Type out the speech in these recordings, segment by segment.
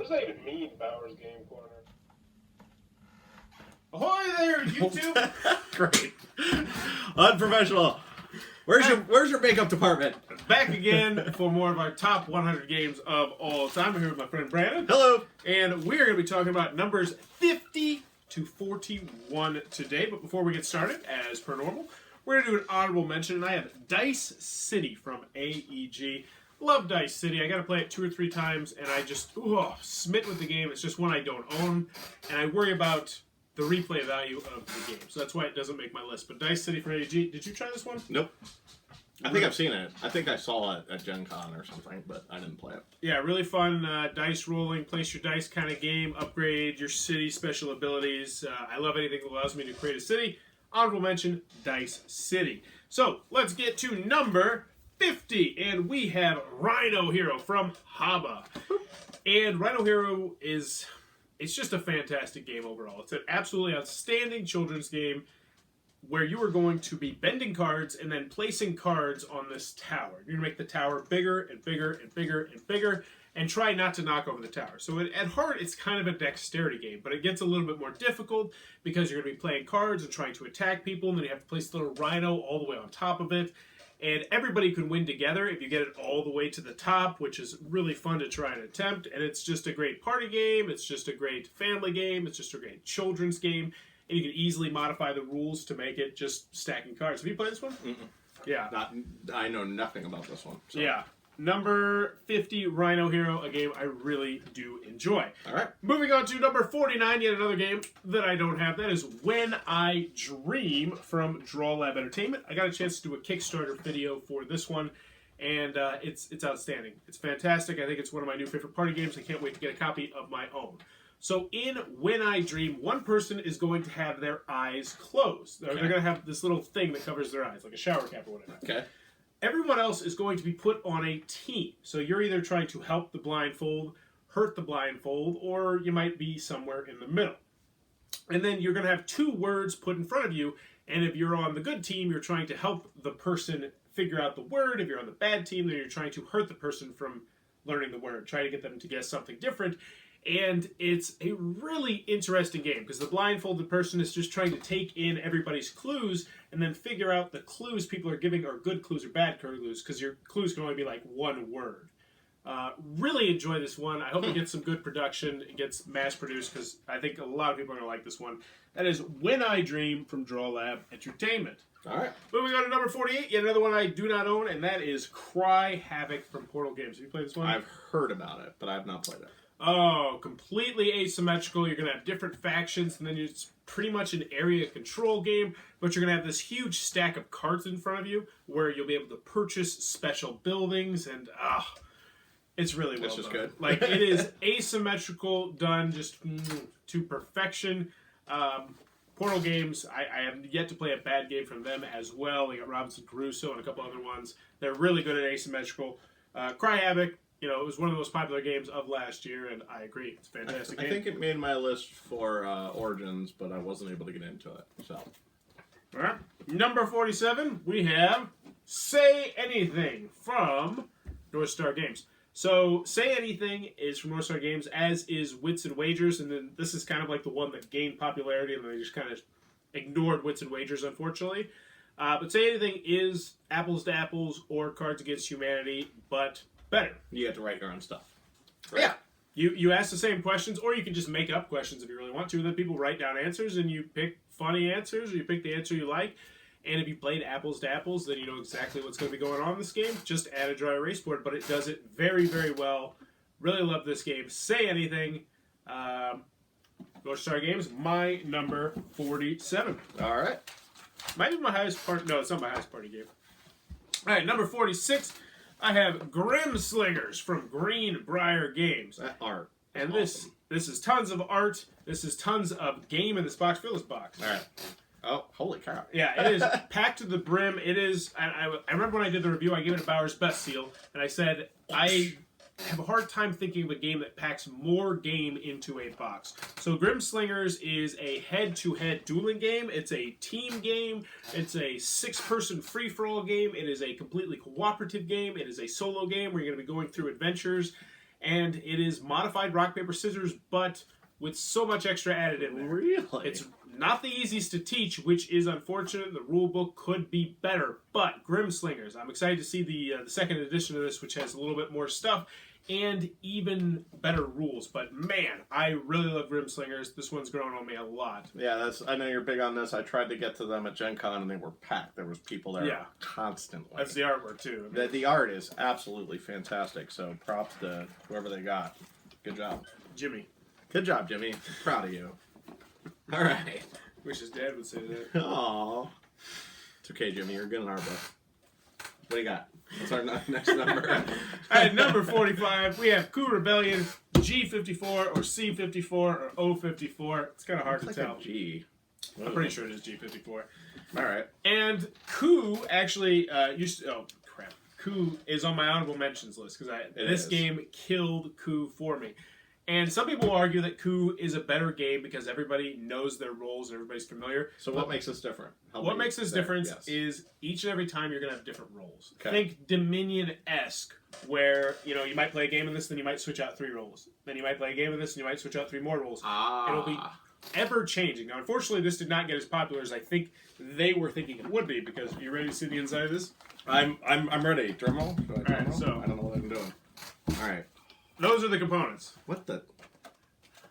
does that even mean, Bowers Game Corner? Ahoy there, YouTube! Great. Unprofessional. Where's your makeup department? Back again for more of our top 100 games of all time. I'm here with my friend Brandon. Hello. And we're going to be talking about numbers 50 to 41 today. But before we get started, as per normal, we're going to do an honorable mention. And I have Dice City from AEG. Love Dice City. I got to play it 2 or 3 times, and I just, smitten with the game. It's just one I don't own, and I worry about the replay value of the game. So that's why it doesn't make my list. But Dice City from AEG, did you try this one? Nope. I think I've seen it. I think I saw it at Gen Con or something, but I didn't play it. Yeah, really fun dice rolling, place your dice kind of game, upgrade your city special abilities. I love anything that allows me to create a city. Honorable mention, Dice City. So let's get to number 50, and we have Rhino Hero from Haba. And Rhino Hero it's just a fantastic game overall. It's an absolutely outstanding children's game where you are going to be bending cards and then placing cards on this tower. You're going to make the tower bigger and bigger and bigger and bigger and try not to knock over the tower. So at heart, it's kind of a dexterity game, but it gets a little bit more difficult because you're going to be playing cards and trying to attack people, and then you have to place the little rhino all the way on top of it. And everybody can win together if you get it all the way to the top, which is really fun to try and attempt. And it's just a great party game. It's just a great family game. It's just a great children's game. And you can easily modify the rules to make it just stacking cards. Have you played this one? Mm-mm. Yeah. I know nothing about this one. So. Yeah. Number 50, Rhino Hero, a game I really do enjoy. All right. Moving on to number 49, yet another game that I don't have. That is When I Dream from Draw Lab Entertainment. I got a chance to do a Kickstarter video for this one, and it's outstanding. It's fantastic. I think it's one of my new favorite party games. I can't wait to get a copy of my own. So in When I Dream, one person is going to have their eyes closed. They're going to have this little thing that covers their eyes, like a shower cap or whatever. Okay. Everyone else is going to be put on a team. So you're either trying to help the blindfold, hurt the blindfold, or you might be somewhere in the middle. And then you're going to have 2 words put in front of you, and if you're on the good team, you're trying to help the person figure out the word. If you're on the bad team, then you're trying to hurt the person from learning the word, try to get them to guess something different. And it's a really interesting game because the blindfolded person is just trying to take in everybody's clues and then figure out the clues people are giving are good clues or bad clues, because your clues can only be like 1 word. Really enjoy this one. I hope it gets some good production. It gets mass produced because I think a lot of people are going to like this one. That is When I Dream from Draw Lab Entertainment. All right. Moving on to number 48, yet another one I do not own, and that is Cry Havoc from Portal Games. Have you played this one? I've heard about it, but I have not played it. Oh, completely asymmetrical. You're going to have different factions, and then it's pretty much an area control game, but you're going to have this huge stack of cards in front of you where you'll be able to purchase special buildings, and it's really well done. This is good. Like, it is asymmetrical, done just to perfection. Portal Games, I have yet to play a bad game from them as well. They got Robinson Crusoe and a couple other ones. They're really good at asymmetrical. Cry Havoc, it was one of the most popular games of last year, and I agree. It's a fantastic game. I think it made my list for Origins, but I wasn't able to get into it. So, all right. Number 47, we have Say Anything from North Star Games. So, Say Anything is from North Star Games, as is Wits and Wagers, and then this is kind of like the one that gained popularity, and then they just kind of ignored Wits and Wagers, unfortunately. But Say Anything is apples to apples or Cards Against Humanity, but better. You have to write your own stuff. Right? Yeah. You ask the same questions, or you can just make up questions if you really want to. Then people write down answers, and you pick funny answers, or you pick the answer you like. And if you played apples to apples, then you know exactly what's going to be going on in this game. Just add a dry erase board, but it does it very, very well. Really love this game. Say Anything. North Star Games, my number 47. All right. Might be my highest party. No, it's not my highest party game. All right, number 46. I have Grim Slingers from Greenbrier Games. That art. And awesome. This is tons of art. This is tons of game in this box. Fill this box. All right. Oh, holy cow. Yeah, it is packed to the brim. It is, I remember when I did the review, I gave it a Bowers Best Seal, and I said, I have a hard time thinking of a game that packs more game into a box. So Grim Slingers is a head-to-head dueling game. It's a team game. It's a 6-person free-for-all game. It is a completely cooperative game. It is a solo game where you're going to be going through adventures. and it is modified rock, paper, scissors, but with so much extra added in there. Really? It's not the easiest to teach, which is unfortunate. The rule book could be better, but Grim Slingers. I'm excited to see the second edition of this, which has a little bit more stuff and even better rules. But man, I really love Grim Slingers. This one's grown on me a lot. Yeah, I know you're big on this. I tried to get to them at Gen Con and they were packed. There was people there constantly. That's the artwork too. The art is absolutely fantastic. So props to whoever they got. Good job, Jimmy. Good job, Jimmy. Proud of you. All right. Wish his dad would say that. Aww. It's okay, Jimmy. You're good in our book. What do you got? What's our next number? At number 45, we have Koo Rebellion, G54 or C54 or O54. It's kind of hard to tell. A G. I'm pretty sure it is G54. All right. And Koo actually used to... Oh, crap. Koo is on my honorable mentions list because this game killed Koo for me. And some people argue that Koo is a better game because everybody knows their roles and everybody's familiar. So what makes this different? What makes this difference is each and every time you're going to have different roles. Okay. Think Dominion-esque, where you might play a game of this, then you might switch out 3 roles. Then you might play a game of this, and you might switch out 3 more roles. It'll be ever-changing. Now, unfortunately, this did not get as popular as I think they were thinking it would be, because are you ready to see the inside of this? I'm ready. Drum roll? All right, so... I don't know what I'm doing. All right. Those are the components. What the?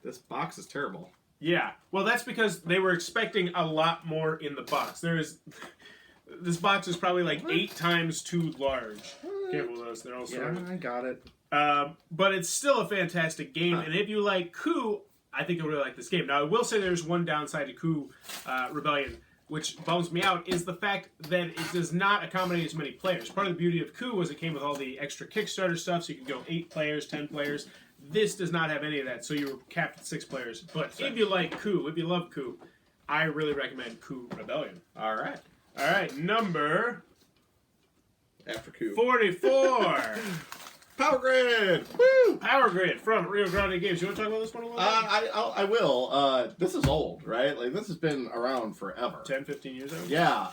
This box is terrible. Yeah. Well, that's because they were expecting a lot more in the box. This box is probably like 8 times too large. Careful with those. They're all Yeah, I got it. But it's still a fantastic game. And if you like Koo, I think you'll really like this game. Now, I will say there's one downside to Koo Rebellion, which bums me out, is the fact that it does not accommodate as many players. Part of the beauty of Koo was it came with all the extra Kickstarter stuff, so you could go 8 players, 10 players. This does not have any of that, so you're capped at 6 players. But if you like Koo, if you love Koo, I really recommend Koo Rebellion. All right. All right, number... After Koo. 44! Power Grid! Woo! Power Grid from Rio Grande Games. You want to talk about this one a little bit? I will. This is old, right? Like, this has been around forever. 10, 15 years ago? Yeah.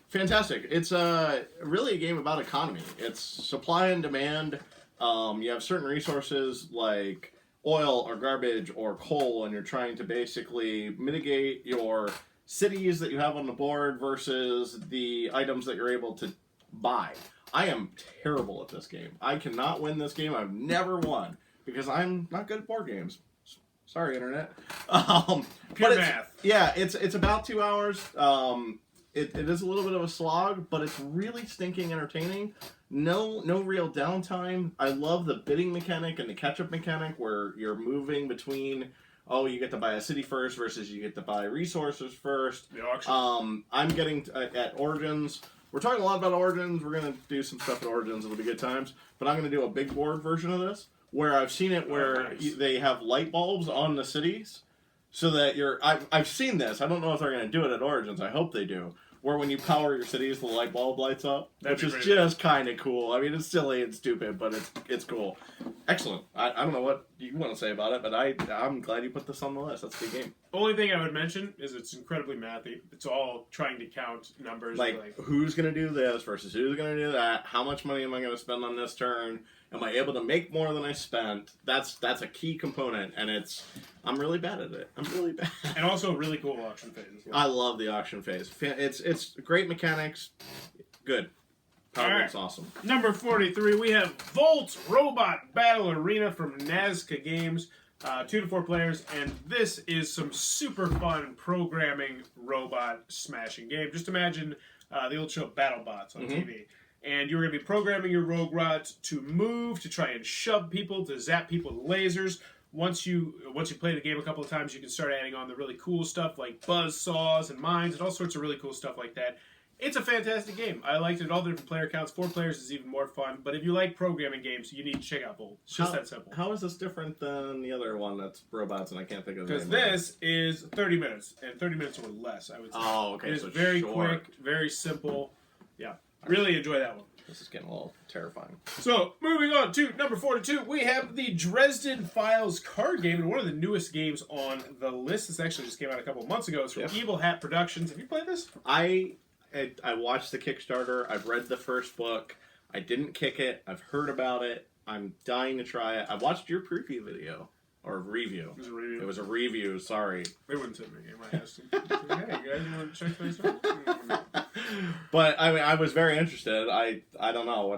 Fantastic. It's really a game about economy. It's supply and demand. You have certain resources like oil or garbage or coal, and you're trying to basically mitigate your cities that you have on the board versus the items that you're able to buy. I am terrible at this game. I cannot win this game. I've never won because I'm not good at board games. Sorry, internet. Pure math. Yeah, it's about 2 hours. It is a little bit of a slog, but it's really stinking entertaining. No real downtime. I love the bidding mechanic and the catch-up mechanic where you're moving between, you get to buy a city first versus you get to buy resources first. The auction. I'm getting at Origins. We're talking a lot about Origins. We're going to do some stuff at Origins. It'll be good times. But I'm going to do a big board version of this where I've seen it where they have light bulbs on the cities so that I've seen this. I don't know if they're going to do it at Origins. I hope they do. Where when you power your cities, the light bulb lights up, which is just kind of cool. I mean, it's silly and stupid, but it's cool. Excellent. I don't know what you want to say about it, but I'm glad you put this on the list. That's a good game. Only thing I would mention is it's incredibly mathy. It's all trying to count numbers. Like who's going to do this versus who's going to do that? How much money am I going to spend on this turn? Am I able to make more than I spent? That's a key component, and I'm really bad at it. I'm really bad. And also a really cool auction phase as well. I love the auction phase. It's great mechanics. Good. Power Grid's awesome. Number 43, we have Volt Robot Battle Arena from Nazca Games. 2 to 4 players, and this is some super fun programming robot smashing game. Just imagine the old show BattleBots on TV. And you're going to be programming your robots to move, to try and shove people, to zap people with lasers. Once you play the game a couple of times, you can start adding on the really cool stuff like buzz saws and mines and all sorts of really cool stuff like that. It's a fantastic game. I liked it. All the different player counts. 4 players is even more fun. But if you like programming games, you need to check out Volt. It's just that simple. How is this different than the other one that's robots and I can't think of the name? Because this is 30 minutes, and 30 minutes or less, I would say. Oh, okay. It is so very short. quick, very simple. Yeah. Really enjoy that one. This is getting a little terrifying. So, moving on to number 42, we have the Dresden Files card game, and one of the newest games on the list. This actually just came out a couple of months ago. It's from Evil Hat Productions. Have you played this? I watched the Kickstarter. I've read the first book. I didn't kick it. I've heard about it. I'm dying to try it. I watched your preview video. Or review. It was a review. It was a review, sorry. They wouldn't send me a game. I asked them, hey, you guys want to check this out? But, I mean, I was very interested. I don't know.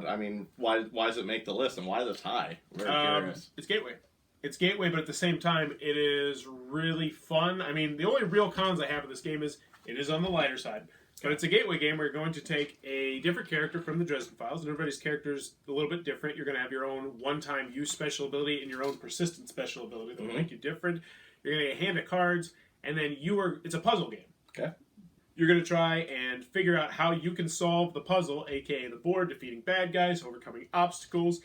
Why does it make the list, and why the tie? Very curious. It's Gateway. It's Gateway, but at the same time, it is really fun. I mean, the only real cons I have of this game is it is on the lighter side. But it's a Gateway game where you're going to take a different character from the Dresden Files, and everybody's character is a little bit different. You're going to have your own one-time use special ability and your own persistent special ability that will make you different. You're going to get a hand of cards, and then it's a puzzle game. Okay. You're going to try and figure out how you can solve the puzzle, aka the board, defeating bad guys, overcoming obstacles,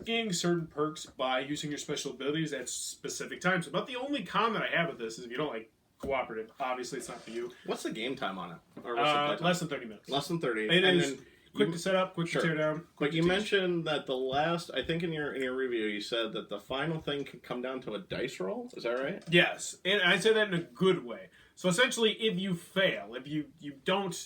gaining certain perks by using your special abilities at specific times. About the only con that I have with this is if you don't like cooperative, obviously it's not for you. What's the game time on it? Or what's the play time? Less than 30 minutes. Less than 30. It is quick to set up, quick to tear down. But you mentioned that I think in your review, you said that the final thing can come down to a dice roll. Is that right? Yes, and I say that in a good way. So essentially, if you fail, if you don't,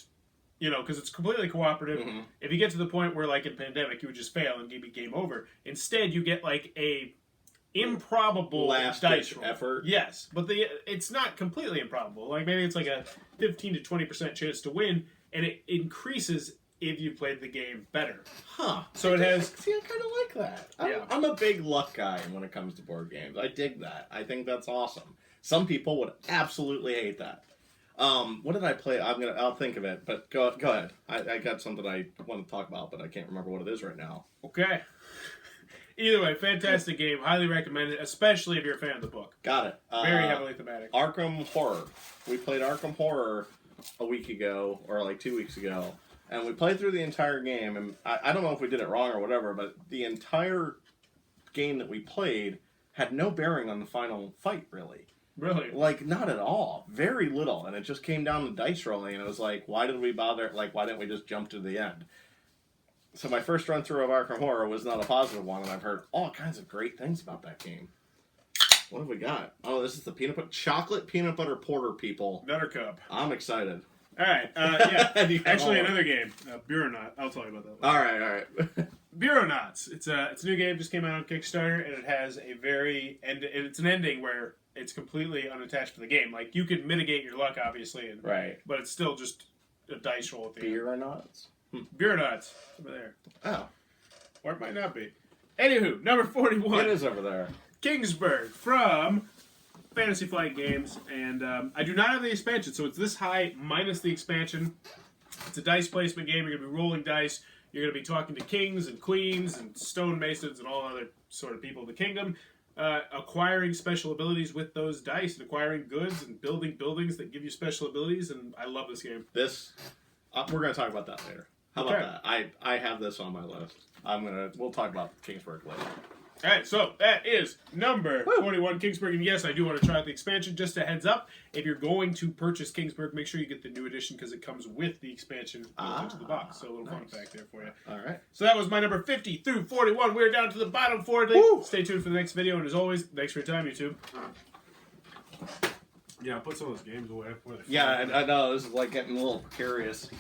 because it's completely cooperative, if you get to the point where, like in Pandemic, you would just fail and be game over, instead you get like a improbable dice roll. Effort. Yes, but it's not completely improbable. Like maybe it's like a 15 to 20% chance to win, and it increases if you played the game better. Huh. So it has... See, I kind of like that. I'm a big luck guy when it comes to board games. I dig that. I think that's awesome. Some people would absolutely hate that. What did I play? I'll think of it, but go ahead. I got something I want to talk about, but I can't remember what it is right now. Okay. Either way, fantastic game. Highly recommend it, especially if you're a fan of the book. Got it. Very heavily thematic. Arkham Horror. We played Arkham Horror a week ago, or like 2 weeks ago, and we played through the entire game, and I don't know if we did it wrong or whatever, but the entire game that we played had no bearing on the final fight, really. Really? Like, not at all. Very little, and it just came down to dice rolling, and it was like, why did we bother? Like, why didn't we just jump to the end? So my first run through of Arkham Horror was not a positive one, and I've heard all kinds of great things about that game. What have we got? Oh, this is the chocolate peanut butter porter, people. Nutter Cup. I'm excited. All right, yeah. Actually, another game, Bureaunaut. I'll tell you about that later. All right. Bureaunauts. It's a new game, just came out on Kickstarter, and it has it's an ending where it's completely unattached to the game. Like, you could mitigate your luck, obviously, but it's still just a dice roll at the end. Bureaunauts? Bureaunauts. Over there. Oh. Or it might not be. Anywho, number 41. It is over there. Kingsburg from Fantasy Flight Games, and I do not have the expansion, so it's this high minus the expansion. It's a dice placement game. You're going to be rolling dice. You're going to be talking to kings and queens and stonemasons and all other sort of people of the kingdom, acquiring special abilities with those dice and acquiring goods and building buildings that give you special abilities, and I love this game. We're going to talk about that later. How about that? I have this on my list. We'll talk about Kingsburg later. All right, so that is number 41, Kingsburg. And yes, I do want to try out the expansion. Just a heads up, if you're going to purchase Kingsburg, make sure you get the new edition because it comes with the expansion built into the box. So a little fun fact there for you. All right. So that was my number 50 through 41. We're down to the bottom 40. Stay tuned for the next video. And as always, thanks for your time, YouTube. Yeah, I'll put some of those games away. Yeah, I know. This is like getting a little precarious.